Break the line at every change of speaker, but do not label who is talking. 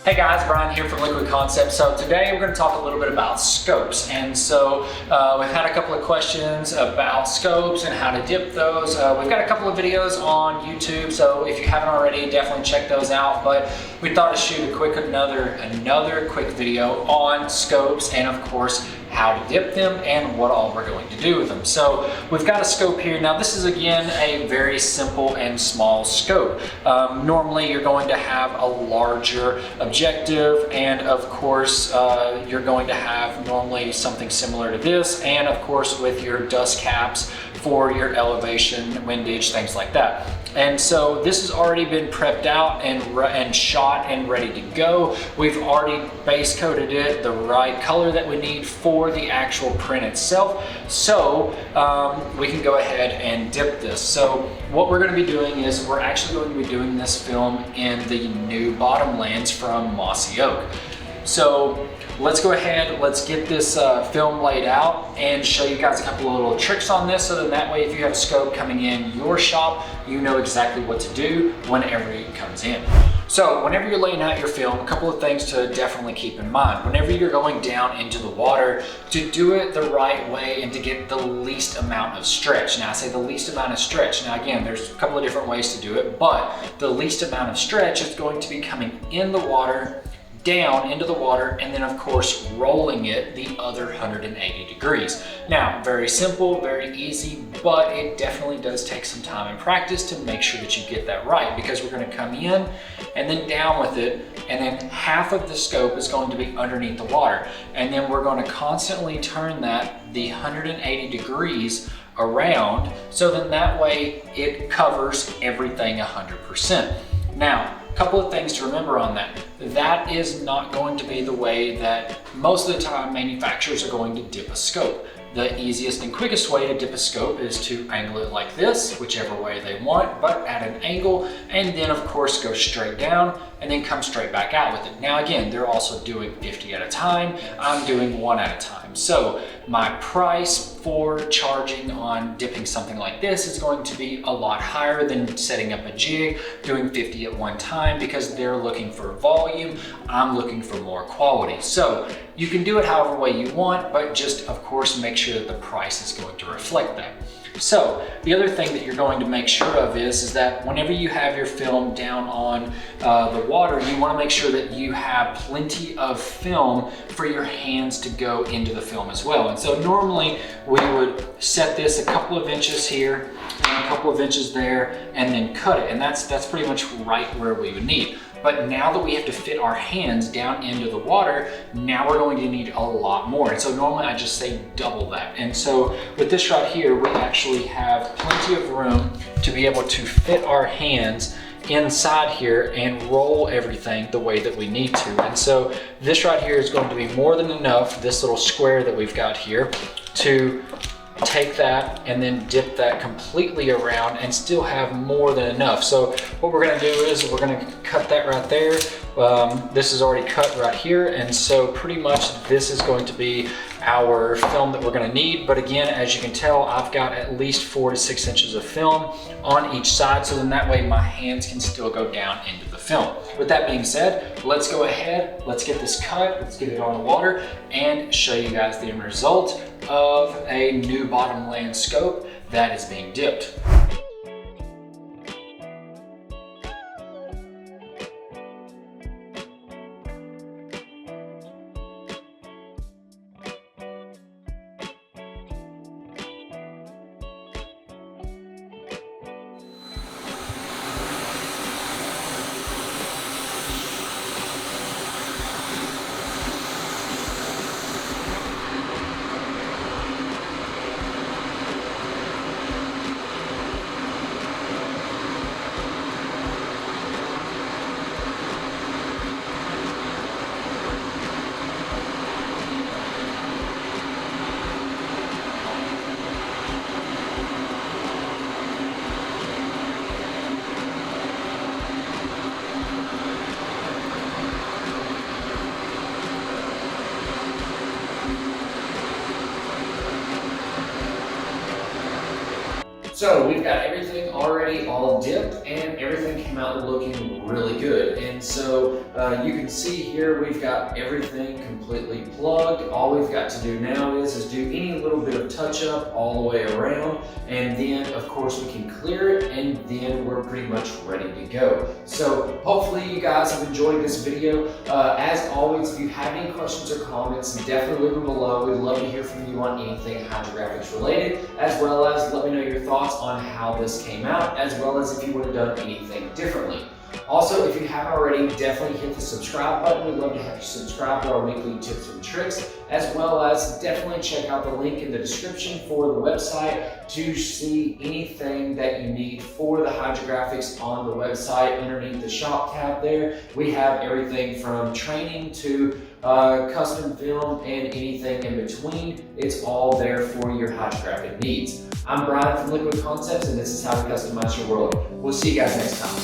Hey guys, Bryan here from Liquid Concepts. So today we're going to talk a little bit about scopes. And so we've had a couple of questions about scopes and how to dip those. We've got a couple of videos on YouTube, so if you haven't already, definitely check those out. But we thought to shoot a quick another quick video on scopes and of course how to dip them and what all we're going to do with them. So we've got a scope here. Now this is again a very simple and small scope. Normally you're going to have a larger objective, and of course you're going to have normally something similar to this, and of course with your dust caps for your elevation, windage, things like that. And so this has already been prepped out and shot and ready to go. We've already base coated it the right color that we need for the actual print itself. So we can go ahead and dip this. So what we're going to be doing is we're actually going to be doing this film in the new bottomlands from Mossy Oak. So let's go ahead, let's get this film laid out and show you guys a couple of little tricks on this, so that way if you have a scope coming in your shop, you know exactly what to do whenever it comes in. So whenever you're laying out your film, a couple of things to definitely keep in mind. Whenever you're going down into the water, to do it the right way and to get the least amount of stretch. Now I say the least amount of stretch. Now again, there's a couple of different ways to do it, but the least amount of stretch is going to be coming in the water, down into the water, and then of course rolling it the other 180 degrees. Now, very simple, very easy, but it definitely does take some time and practice to make sure that you get that right, because we're going to come in and then down with it, and then half of the scope is going to be underneath the water, and then we're going to constantly turn that the 180 degrees around, so then that way it covers everything 100%. Now, a couple of things to remember on that. That is not going to be the way that most of the time manufacturers are going to dip a scope. The easiest and quickest way to dip a scope is to angle it like this, whichever way they want, but at an angle, and then of course go straight down and then come straight back out with it. Now again, they're also doing 50 at a time. I'm doing 1 at a time. So my price for charging on dipping something like this is going to be a lot higher than setting up a jig, doing 50 at one time, because they're looking for volume. I'm looking for more quality. So you can do it however way you want, but just of course make sure that the price is going to reflect that. So the other thing that you're going to make sure of is that whenever you have your film down on the water, you want to make sure that you have plenty of film for your hands to go into the film as well. And so normally we would set this a couple of inches here and a couple of inches there and then cut it. And that's pretty much right where we would need. But now that we have to fit our hands down into the water, now we're going to need a lot more. And so normally I just say double that. And so with this right here, we actually have plenty of room to be able to fit our hands inside here and roll everything the way that we need to. And so this right here is going to be more than enough, this little square that we've got here, to take that and then dip that completely around and still have more than enough. So what we're going to do is we're going to cut that right there. This is already cut right here, and so pretty much this is going to be our film that we're going to need. But again, as you can tell, I've got at least 4 to 6 inches of film on each side, so then that way my hands can still go down into the film. With that being said, let's go ahead, let's get this cut, let's get it on the water and show you guys the end result of a new bottomland scope that is being dipped. So we've got everything already all dipped and everything came out looking really good. And so you can see here we've got everything completely plugged. All we've got to do now is do any little bit of touch up all the way around, and then of course we can clear it, and then we're pretty much ready to go. So hopefully you guys have enjoyed this video. As always, if you have any questions or comments, definitely leave them below. We'd love to hear from you on anything hydrographics related, as well as let me know your thoughts on how this came out, as well as if you would have done anything differently. Also, if you haven't already, definitely hit the subscribe button. We'd love to have you subscribe to our weekly tips and tricks, as well as definitely check out the link in the description for the website to see anything that you need for the hydrographics on the website. Underneath the shop tab there, we have everything from training to custom film and anything in between. It's all there for your hydrographic needs. I'm Bryan from Liquid Concepts, and this is how we customize your world. We'll see you guys next time.